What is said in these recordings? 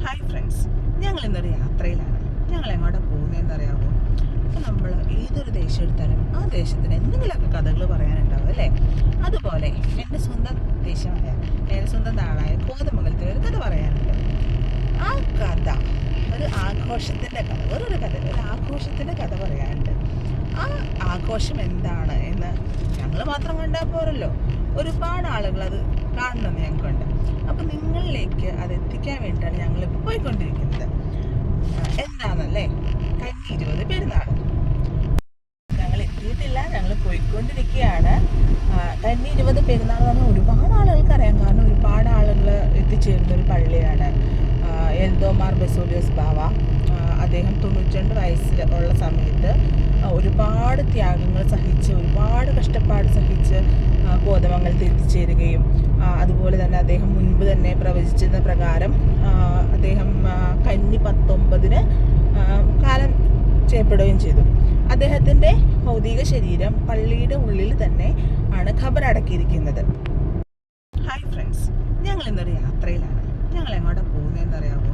Hi friends, ഞങ്ങൾ ഇന്നൊരു യാത്രയിലാണ്. ഞങ്ങൾ എങ്ങോട്ടാ പോകുന്നതെന്ന് അറിയാമോ? അപ്പോൾ നമ്മൾ ഏതൊരു ദേശം എടുത്താലും ആ ദേശത്തിന് എന്തെങ്കിലുമൊക്കെ കഥകൾ പറയാനുണ്ടാവും അല്ലേ? അതുപോലെ എൻ്റെ സ്വന്തം ദേശമായ എൻ്റെ സ്വന്തം നാടായ കോതമംഗലത്തെ ഒരു കഥ പറയാനുണ്ട്. ആ കഥ ഒരു ആഘോഷത്തിൻ്റെ കഥ, വേറൊരു കഥ, ഒരു ആഘോഷത്തിൻ്റെ കഥ പറയാനുണ്ട്. ആ ആഘോഷം എന്താണ് എന്ന് ഞങ്ങൾ മാത്രം കണ്ടാൽ പോരല്ലോ, ഒരുപാട് ആളുകൾ അത് കാണണമെന്ന് ഞങ്ങൾക്കുണ്ട്. അപ്പം നിങ്ങളിലേക്ക് അത് എത്തിക്കാൻ വേണ്ടിയിട്ടാണ് ഞങ്ങളിപ്പോൾ പോയിക്കൊണ്ടിരിക്കുന്നത്. എന്താണെന്നല്ലേ, കന്നി 20 പെരുന്നാൾ. ഞങ്ങൾ എത്തിയിട്ടില്ല, ഞങ്ങൾ പോയിക്കൊണ്ടിരിക്കുകയാണ്. കന്നി 20 പെരുന്നാൾ എന്ന് പറഞ്ഞാൽ ഒരുപാട് ആളുകൾക്ക് അറിയാം, കാരണം ഒരുപാട് ആളുകൾ എത്തിച്ചേരുന്ന ഒരു പള്ളിയാണ്. എൽദോമാർ ബസേലിയോസ് ബാവ അദ്ദേഹം 92 വയസ്സിൽ ഉള്ള സമയത്ത് ഒരുപാട് ത്യാഗങ്ങൾ സഹിച്ച്, ഒരുപാട് കഷ്ടപ്പാട് സഹിച്ച് കോതമംഗലത്ത് എത്തിച്ചേരുകയും അതുപോലെ തന്നെ അദ്ദേഹം മുൻപ് തന്നെ പ്രവചിച്ചിരുന്ന പ്രകാരം അദ്ദേഹം കന്നി 19 കാലം ചെയ്യപ്പെടുകയും ചെയ്തു. അദ്ദേഹത്തിൻ്റെ ഭൗതിക ശരീരം പള്ളിയുടെ ഉള്ളിൽ തന്നെ ആണ് ഖബറടക്കിയിരിക്കുന്നത്. ഹായ് ഫ്രണ്ട്സ്, ഞങ്ങൾ ഇന്നൊരു യാത്രയിലാണ്. ഞങ്ങൾ എങ്ങോട്ടാ പോകുന്നതെന്ന് അറിയാമോ?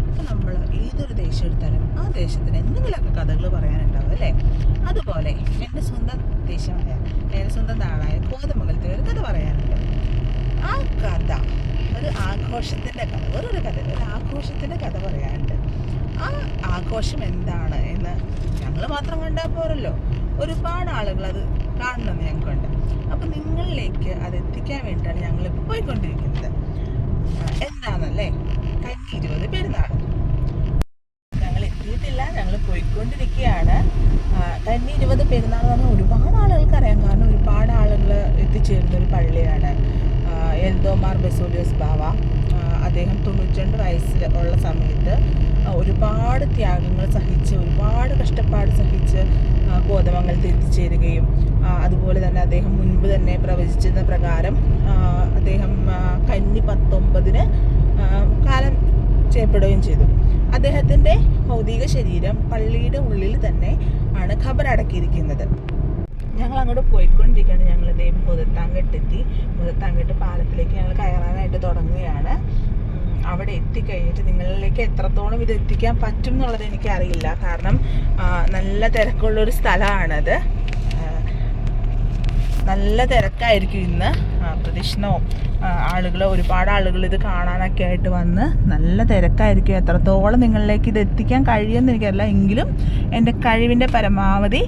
അപ്പോൾ നമ്മൾ ഏതൊരു ദേശം എടുത്താലും ആ ദേശത്തിന് എന്തെങ്കിലുമൊക്കെ കഥകൾ പറയാനുണ്ടാവും അല്ലേ? അതുപോലെ എൻ്റെ സ്വന്തം ദേശമായ എൻ്റെ സ്വന്തം നാടായ കോതമംഗലത്തെ ഒരു കഥ പറയാനുണ്ട്. ആ കഥ ഒരു ആഘോഷത്തിൻ്റെ കഥ, വേറൊരു കഥ, ഒരു ആഘോഷത്തിൻ്റെ കഥ പറയാനുണ്ട്. ആ ആഘോഷം എന്താണ് എന്ന് ഞങ്ങൾ മാത്രം കണ്ടാൽ പോരല്ലോ, ഒരുപാട് ആളുകൾ അത് കാണണമെന്ന് ഞങ്ങൾക്കുണ്ട്. അപ്പം നിങ്ങളിലേക്ക് അത് എത്തിക്കാൻ വേണ്ടിയിട്ടാണ് ഞങ്ങളിപ്പോൾ പോയിക്കൊണ്ടിരിക്കുന്നത്. എന്താണെന്നല്ലേ, കന്നി 20 പെരുന്നാൾ. ഞങ്ങൾ എത്തിയിട്ടില്ല, ഞങ്ങൾ പോയിക്കൊണ്ടിരിക്കുകയാണ്. കന്നി 20 പെരുന്നാൾ എന്ന് പറഞ്ഞാൽ ഒരുപാട് ആളുകൾക്ക് അറിയാം, കാരണം ഒരുപാട് ആളുകൾ എത്തിച്ചേരുന്ന ഒരു പള്ളിയാണ്. എൽദോമാർ ബസേലിയോസ് ബാവ അദ്ദേഹം 92 വയസ്സിൽ ഉള്ള സമയത്ത് ഒരുപാട് ത്യാഗങ്ങൾ സഹിച്ച്, ഒരുപാട് കഷ്ടപ്പാട് സഹിച്ച് കോതമംഗലത്ത് എത്തിച്ചേരുകയും അതുപോലെ തന്നെ അദ്ദേഹം മുൻപ് തന്നെ പ്രവചിച്ചിരുന്ന പ്രകാരം അദ്ദേഹം കന്നി 19 കാലം ചെയ്യപ്പെടുകയും ചെയ്തു. അദ്ദേഹത്തിൻ്റെ ഭൗതിക ശരീരം പള്ളിയുടെ ഉള്ളിൽ തന്നെ ആണ് ഖബറടക്കിയിരിക്കുന്നത്. ഞങ്ങൾ അങ്ങോട്ട് പോയിക്കൊണ്ടിരിക്കുകയാണ്. ഞങ്ങൾ മുതത്താങ്കെട്ടെത്തി. മുതത്താങ്കെട്ട് പാലത്തിലേക്ക് ഞങ്ങൾ കയറാനായിട്ട് തുടങ്ങുകയാണ്. അവിടെ എത്തിക്കഴിഞ്ഞിട്ട് നിങ്ങളിലേക്ക് എത്രത്തോളം ഇത് എത്തിക്കാൻ പറ്റും എന്നുള്ളത് എനിക്കറിയില്ല, കാരണം നല്ല തിരക്കുള്ളൊരു സ്ഥലമാണത്. നല്ല തിരക്കായിരിക്കും ഇന്ന്. പ്രദക്ഷിണവും ഒരുപാട് ആളുകൾ ഇത് കാണാനൊക്കെ ആയിട്ട് വന്ന് നല്ല തിരക്കായിരിക്കും. എത്രത്തോളം നിങ്ങളിലേക്ക് ഇത് എത്തിക്കാൻ കഴിയുമെന്ന് എനിക്കറിയില്ല, എങ്കിലും എൻ്റെ കഴിവിൻ്റെ പരമാവധി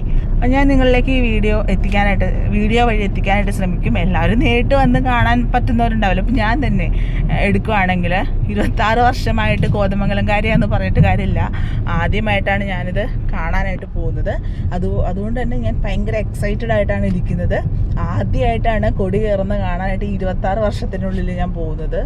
ഞാൻ നിങ്ങളിലേക്ക് ഈ വീഡിയോ വഴി എത്തിക്കാനായിട്ട് ശ്രമിക്കും. എല്ലാവരും നേരിട്ട് വന്ന് കാണാൻ പറ്റുന്നവരുണ്ടാവില്ല. അപ്പം ഞാൻ തന്നെ എടുക്കുകയാണെങ്കിൽ 26 വർഷമായിട്ട് കോതമംഗലംകാരിയാന്ന് പറഞ്ഞിട്ട് കാര്യമില്ല, ആദ്യമായിട്ടാണ് ഞാനിത് കാണാനായിട്ട് പോകുന്നത്. അതുകൊണ്ട് തന്നെ ഞാൻ ഭയങ്കര എക്സൈറ്റഡ് ആയിട്ടാണ് ഇരിക്കുന്നത്. ആദ്യമായിട്ടാണ് കൊടി കയറുന്നത് കാണാനായിട്ട് 26 വർഷത്തിനുള്ളിൽ ഞാൻ പോകുന്നത്.